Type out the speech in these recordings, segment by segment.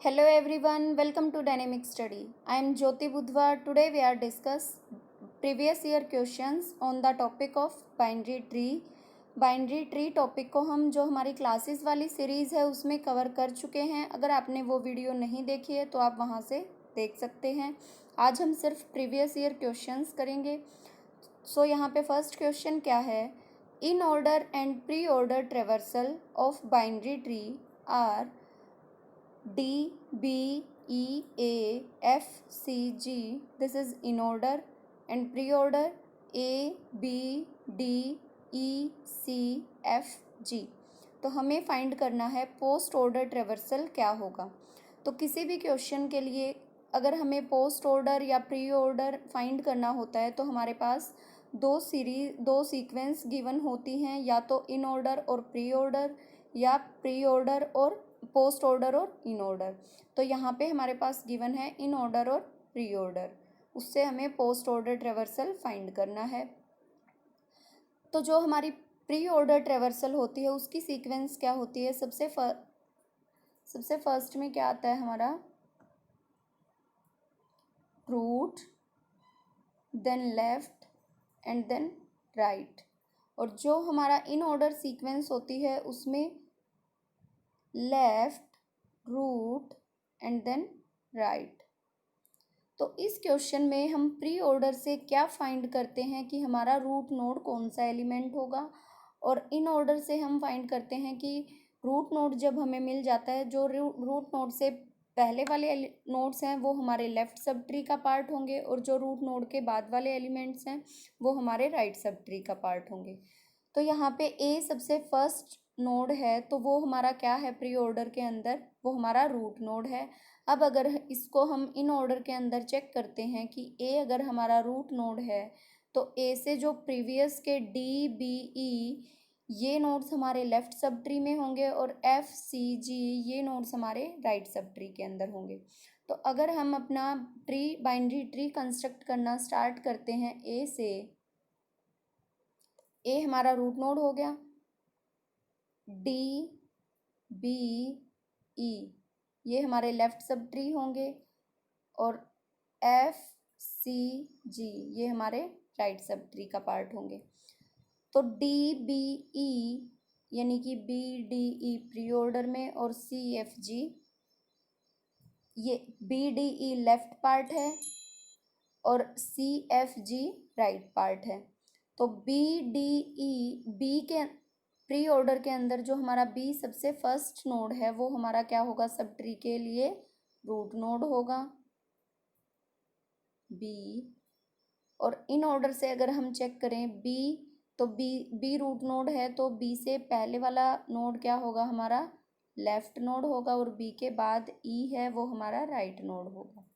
Hello everyone, welcome to Dynamic Study. I am Jyoti Budhwar. Today we are discuss previous year questions on the topic of binary tree. Binary tree topic को हम जो हमारी classes वाली series है उसमें cover कर चुके हैं. अगर आपने वो वीडियो नहीं देखी है तो आप वहाँ से देख सकते हैं. आज हम सिर्फ प्रीवियस ईयर क्वेश्चंस करेंगे. सो यहाँ पे फर्स्ट क्वेश्चन क्या है. In order and pre order traversal of binary tree are D, B, E, A, F, C, G. This is in order and pre-order A, B, D, E, C, F, G. तो हमें find करना है post order traversal क्या होगा. तो किसी भी question के लिए अगर हमें पोस्ट ऑर्डर या प्री ऑर्डर फाइंड करना होता है तो हमारे पास दो सीक्वेंस गिवन होती हैं, या तो इन ऑर्डर और प्री ऑर्डर या प्री ऑर्डर और पोस्ट ऑर्डर और इन ऑर्डर. तो यहाँ पे हमारे पास गिवन है इन ऑर्डर और प्री ऑर्डर, उससे हमें पोस्ट ऑर्डर ट्रेवर्सल फाइंड करना है. तो जो हमारी प्री ऑर्डर ट्रेवर्सल होती है उसकी सीक्वेंस क्या होती है. सबसे फर्स्ट में क्या आता है हमारा root, then left and then right. और जो हमारा इन ऑर्डर सीक्वेंस होती है उसमें left, root and then right. तो इस क्वेश्चन में हम प्री ऑर्डर से क्या फाइंड करते हैं कि हमारा रूट नोड कौन सा एलिमेंट होगा, और इन ऑर्डर से हम फाइंड करते हैं कि रूट नोड जब हमें मिल जाता है, जो रूट नोड से पहले वाले नोड्स हैं वो हमारे लेफ्ट सब ट्री का पार्ट होंगे, और जो रूट नोड के बाद वाले एलिमेंट्स हैं वो हमारे राइट सब ट्री का पार्ट होंगे. तो यहाँ पे ए सबसे फर्स्ट नोड है, तो वो हमारा क्या है प्री ऑर्डर के अंदर, वो हमारा रूट नोड है. अब अगर इसको हम इन ऑर्डर के अंदर चेक करते हैं कि ए अगर हमारा रूट नोड है तो ए से जो प्रीवियस के डी, बी, ई ये नोड्स हमारे लेफ्ट सब ट्री में होंगे, और एफ, सी, जी ये नोड्स हमारे राइट सब ट्री के अंदर होंगे. तो अगर हम अपना बाइनरी ट्री कंस्ट्रक्ट करना स्टार्ट करते हैं ए से, ए हमारा रूट नोड हो गया, डी, बी, ई ये हमारे लेफ्ट सब ट्री होंगे, और एफ, सी, जी ये हमारे राइट सब ट्री का पार्ट होंगे. तो डी, बी, ई यानी कि बी, डी, ई प्री ऑर्डर में, और सी, एफ, जी ये बी, डी, ई लेफ्ट पार्ट है और सी, एफ, जी राइट पार्ट है. तो बी, डी, ई बी के प्री ऑर्डर के अंदर जो हमारा बी सबसे फर्स्ट नोड है वो हमारा क्या होगा, सब ट्री के लिए रूट नोड होगा बी. और इन ऑर्डर से अगर हम चेक करें बी, तो बी रूट नोड है, तो बी से पहले वाला नोड क्या होगा हमारा लेफ्ट नोड होगा, और बी के बाद ई है वो हमारा राइट नोड होगा.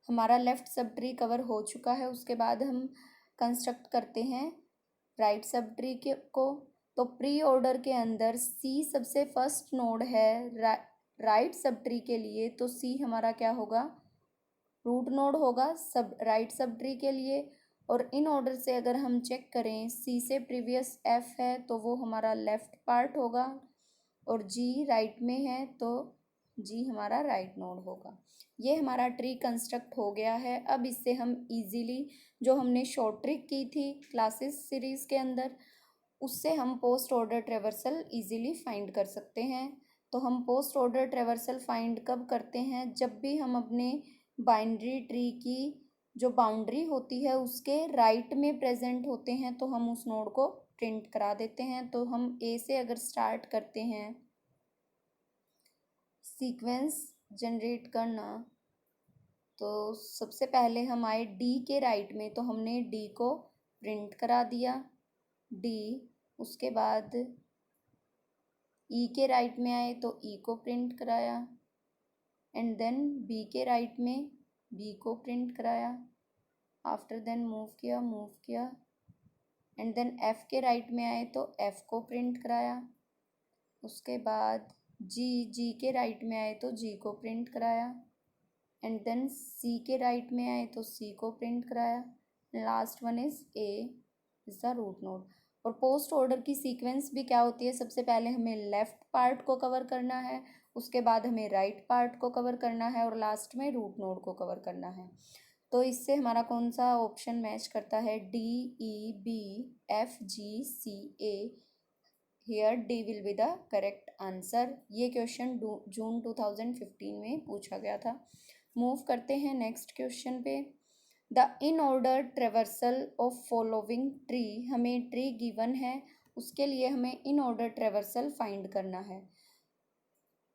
हमारा लेफ्ट सब ट्री कवर हो चुका है. उसके बाद हम कंस्ट्रक्ट करते हैं राइट सब ट्री के को. तो प्री ऑर्डर के अंदर सी सबसे फर्स्ट नोड है राइट सब ट्री के लिए, तो सी हमारा क्या होगा रूट नोड होगा सब राइट सब ट्री के लिए. और इन ऑर्डर से अगर हम चेक करें सी से प्रीवियस एफ है तो वो हमारा लेफ्ट पार्ट होगा, और जी राइट में है तो जी हमारा राइट नोड होगा. ये हमारा ट्री कंस्ट्रक्ट हो गया है. अब इससे हम इजीली जो हमने शॉर्ट ट्रिक की थी क्लासेस सीरीज़ के अंदर, उससे हम post order traversal easily find कर सकते हैं. तो हम पोस्ट ऑर्डर ट्रेवर्सल फाइंड कब करते हैं, जब भी हम अपने बाइनरी ट्री की जो बाउंड्री होती है उसके राइट में प्रेजेंट होते हैं तो हम उस नोड को प्रिंट करा देते हैं. तो हम ए से अगर स्टार्ट करते हैं सीक्वेंस जनरेट करना, तो सबसे पहले हम आए डी के राइट में, तो हमने डी को प्रिंट करा दिया डी. उसके बाद ई के राइट में आए तो ई को प्रिंट कराया, एंड देन बी के राइट में बी को प्रिंट कराया. आफ्टर देन मूव किया एंड देन एफ के राइट में आए तो एफ को प्रिंट कराया. उसके बाद जी के राइट में आए तो जी को प्रिंट कराया, एंड देन सी के राइट में आए तो सी को प्रिंट कराया. Last one is A is the root node. और पोस्ट ऑर्डर की सीक्वेंस भी क्या होती है, सबसे पहले हमें लेफ्ट पार्ट को कवर करना है, उसके बाद हमें राइट पार्ट को कवर करना है और लास्ट में रूट नोड को कवर करना है। तो इससे हमारा कौन सा ऑप्शन मैच करता है? DEBFGCA। Here D will be the correct answer. ये क्वेश्चन जून 2015 में पूछा गया था। मूव करते हैं नेक्स्ट क्वेश्चन पे। The in order traversal of following tree, हमें ट्री गिवन है, उसके लिए हमें इन ऑर्डर ट्रेवर्सल फाइंड करना है।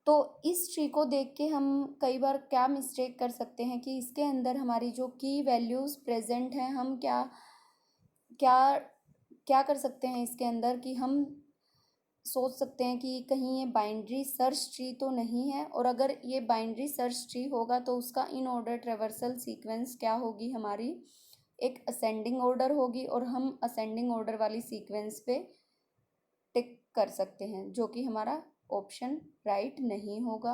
तो इस ट्री को देख के हम कई बार क्या मिस्टेक कर सकते हैं कि इसके अंदर हमारी जो की वैल्यूज़ प्रेजेंट हैं, हम क्या क्या क्या कर सकते हैं इसके अंदर कि हम सोच सकते हैं कि कहीं ये बाइनरी सर्च ट्री तो नहीं है, और अगर ये बाइनरी सर्च ट्री होगा तो उसका इन ऑर्डर ट्रेवर्सल सीक्वेंस क्या होगी? हमारी एक असेंडिंग ऑर्डर होगी, और हम असेंडिंग ऑर्डर वाली सीक्वेंस पे टिक कर सकते हैं, जो कि हमारा ऑप्शन राइट नहीं होगा।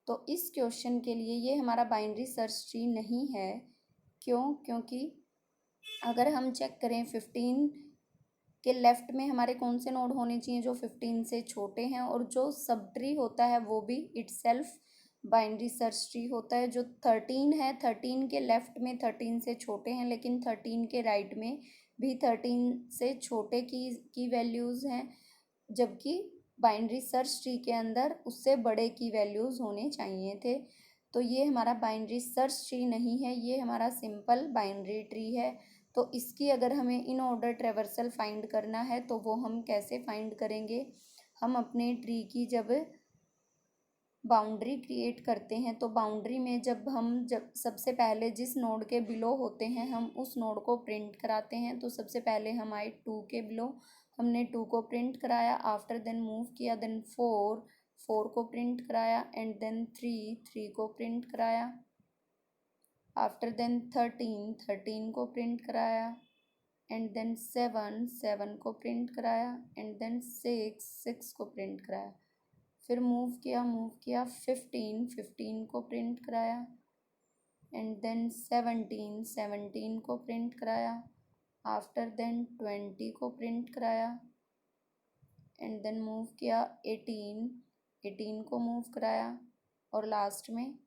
तो इस क्वेश्चन के लिए ये हमारा बाइनरी सर्च ट्री नहीं है। क्यों? क्योंकि अगर हम चेक करें 15 के लेफ्ट में हमारे कौन से नोड होने चाहिए जो 15 से छोटे हैं, और जो सब ट्री होता है वो भी इटसेल्फ बाइनरी सर्च ट्री होता है। जो 13 है, 13 के लेफ्ट में 13 से छोटे हैं, लेकिन 13 के राइट में भी 13 से छोटे की वैल्यूज़ हैं, जबकि बाइनरी सर्च ट्री के अंदर उससे बड़े की वैल्यूज़ होने चाहिए थे। तो ये हमारा बाइनरी सर्च ट्री नहीं है, ये हमारा सिंपल बाइनरी ट्री है। तो इसकी अगर हमें इन ऑर्डर ट्रेवर्सल फाइंड करना है तो वो हम कैसे फाइंड करेंगे? हम अपने ट्री की जब बाउंड्री क्रिएट करते हैं तो बाउंड्री में जब सबसे पहले जिस नोड के बिलो होते हैं हम उस नोड को प्रिंट कराते हैं। तो सबसे पहले हम आए 2 के बिलो, हमने 2 को प्रिंट कराया, आफ्टर देन मूव किया, देन 4 को प्रिंट कराया, एंड देन 3 को प्रिंट कराया, आफ्टर देन 13 को प्रिंट कराया, एंड देन 7 को प्रिंट कराया, एंड देन 6 को प्रिंट कराया। फिर मूव किया 15 को प्रिंट कराया, एंड देन 17 को प्रिंट कराया, आफ्टर देन 20 को प्रिंट कराया, एंड देन मूव किया 18 को मूव कराया, और लास्ट में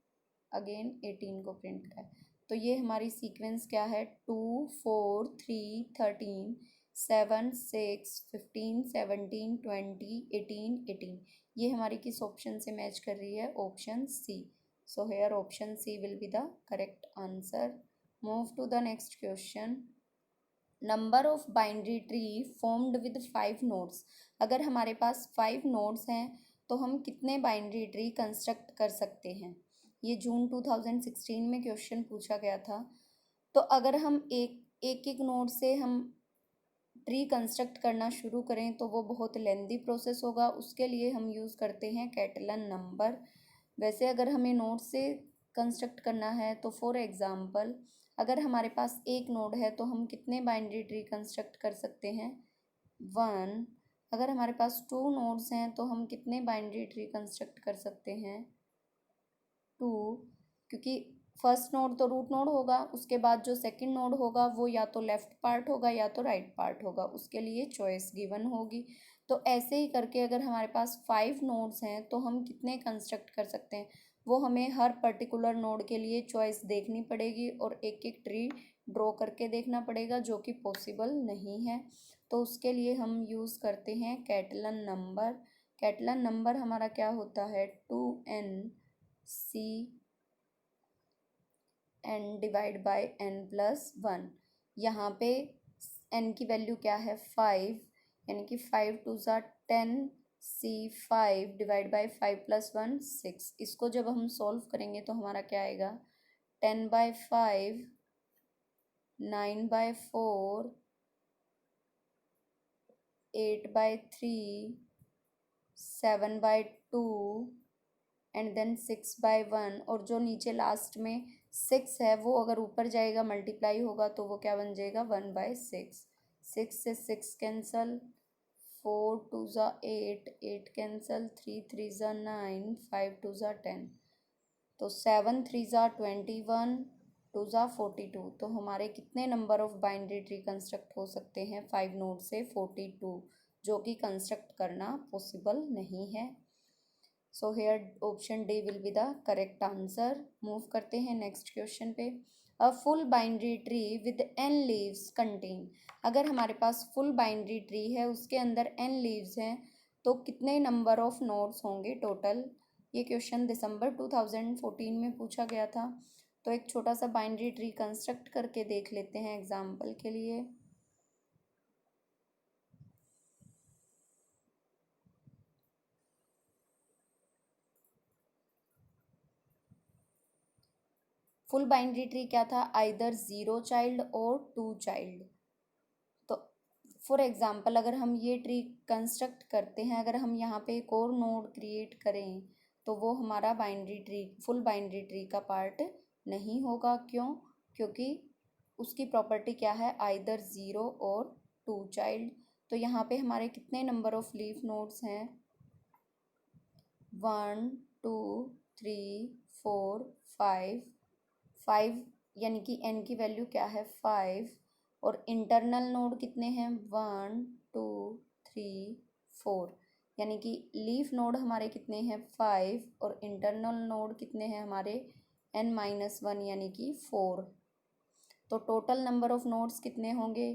अगेन 18 को प्रिंट कराया। तो ये हमारी सीक्वेंस क्या है? 2 4 3 13 7 6 15 17 20 18 ये हमारी किस ऑप्शन से मैच कर रही है? Option C. So here option C will be the correct answer. Move to the next question. Number of binary tree formed with 5 nodes. अगर हमारे पास 5 नोड्स हैं तो हम कितने बाइनरी ट्री कंस्ट्रक्ट कर सकते हैं? ये जून 2016 में क्वेश्चन पूछा गया था। तो अगर हम एक नोड से हम ट्री कंस्ट्रक्ट करना शुरू करें तो वो बहुत लेंदी प्रोसेस होगा। उसके लिए हम यूज़ करते हैं कैटलन नंबर। वैसे अगर हमें नोड से कंस्ट्रक्ट करना है तो फॉर एग्ज़ाम्पल अगर हमारे पास एक नोड है तो हम कितने बाइनरी ट्री कंस्ट्रक्ट कर सकते हैं? 1। अगर हमारे पास 2 नोड्स हैं तो हम कितने बाइनरी ट्री कंस्ट्रक्ट कर सकते हैं? 2, क्योंकि फर्स्ट नोड तो रूट नोड होगा, उसके बाद जो सेकंड नोड होगा वो या तो लेफ्ट पार्ट होगा या तो राइट पार्ट होगा, उसके लिए चॉइस गिवन होगी। तो ऐसे ही करके अगर हमारे पास 5 नोड्स हैं तो हम कितने कंस्ट्रक्ट कर सकते हैं? वो हमें हर पर्टिकुलर नोड के लिए चॉइस देखनी पड़ेगी और एक एक ट्री ड्रॉ करके देखना पड़ेगा, जो कि पॉसिबल नहीं है। तो उसके लिए हम यूज़ करते हैं कैटलन नंबर। कैटलन नंबर हमारा क्या होता है? 2n/c n divide by n+1। यहाँ पे n की वैल्यू क्या है? 5, यानी कि 5 2 10, c 5 डिवाइड बाय 5+1 6। इसको जब हम सॉल्व करेंगे तो हमारा क्या आएगा? 10/5, 9/4, 8/3, 7/2 एंड देन 6/1। और जो नीचे लास्ट में 6 है वो अगर ऊपर जाएगा मल्टीप्लाई होगा तो वो क्या बन जाएगा? 1/6। 6 से 6 कैंसल, 4 2 8, 8 कैंसल, 3 3 9, 5 2 10। तो 7 3 21, 2 42। तो हमारे कितने number of binary tree construct हो सकते हैं 5 नोड से? 42, जो कि कंस्ट्रक्ट करना पॉसिबल नहीं है। सो here option D will be the correct answer. Move करते हैं नेक्स्ट क्वेश्चन पे। A full binary tree with n leaves contain. अगर हमारे पास फुल बाइनरी ट्री है, उसके अंदर n लीव्स हैं, तो कितने नंबर ऑफ नोड्स होंगे टोटल। ये क्वेश्चन दिसंबर 2014 में पूछा गया था। तो एक छोटा सा बाइनरी ट्री कंस्ट्रक्ट करके देख लेते हैं एग्जाम्पल के लिए। फुल बाइनरी ट्री क्या था, आइदर 0 चाइल्ड और 2 चाइल्ड। तो फॉर एग्जांपल अगर हम ये ट्री कंस्ट्रक्ट करते हैं, अगर हम यहाँ पे एक और नोड क्रिएट करें, तो वो हमारा binary tree, full binary tree का पार्ट नहीं होगा। क्यों? क्योंकि उसकी प्रॉपर्टी क्या है, आइदर 0 और 2 चाइल्ड। तो यहाँ पे हमारे कितने नंबर ऑफ लीफ नोड्स हैं, 1 2 3 4 5 5, यानी कि n की वैल्यू क्या है 5। और इंटरनल नोड कितने हैं, 1 2 3 4, यानी कि लीफ नोड हमारे कितने हैं 5, और इंटरनल नोड कितने हैं हमारे n-1 यानी कि 4। तो टोटल नंबर ऑफ नोड्स कितने होंगे,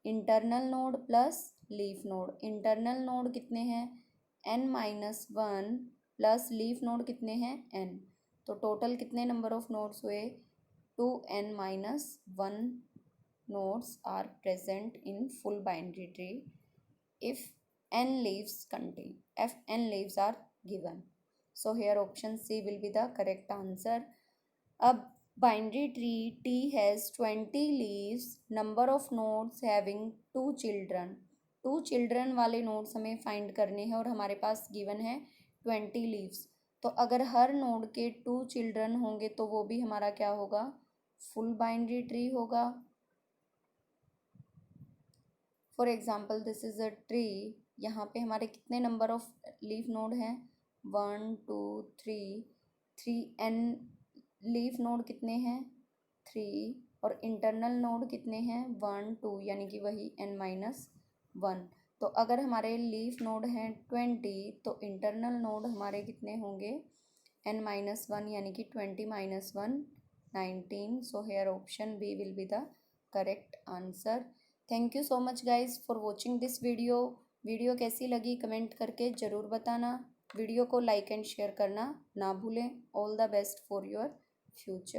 internal node plus leaf node. Internal node कितने हैं n-1 प्लस लीफ नोड कितने हैं n। तो टोटल कितने नंबर ऑफ नोड्स हुए, 2n-1 nodes are present in full binary tree if n leaves contain, if n leaves are given. So here option C will be the correct answer. A binary tree T has 20 leaves, number of nodes having 2 children. 2 children वाले nodes हमें find करने हैं और हमारे पास given है 20 leaves। तो अगर हर node के 2 चिल्ड्रन होंगे तो वो भी हमारा क्या होगा, फुल बाइनरी ट्री होगा। For example this is a tree, यहाँ पे हमारे कितने नंबर ऑफ लीफ नोड हैं, 1 2 3 3n लीफ नोड कितने हैं 3, और इंटरनल नोड कितने हैं 1 2, यानी कि वही n-1। तो अगर हमारे लीफ नोड हैं 20, तो इंटरनल नोड हमारे कितने होंगे n-1, यानी कि 20-1 19। So here option B will be the correct answer. Thank you so much guys for watching this video कैसी लगी कमेंट करके ज़रूर बताना। वीडियो को लाइक एंड शेयर करना ना भूलें। All the best for your future.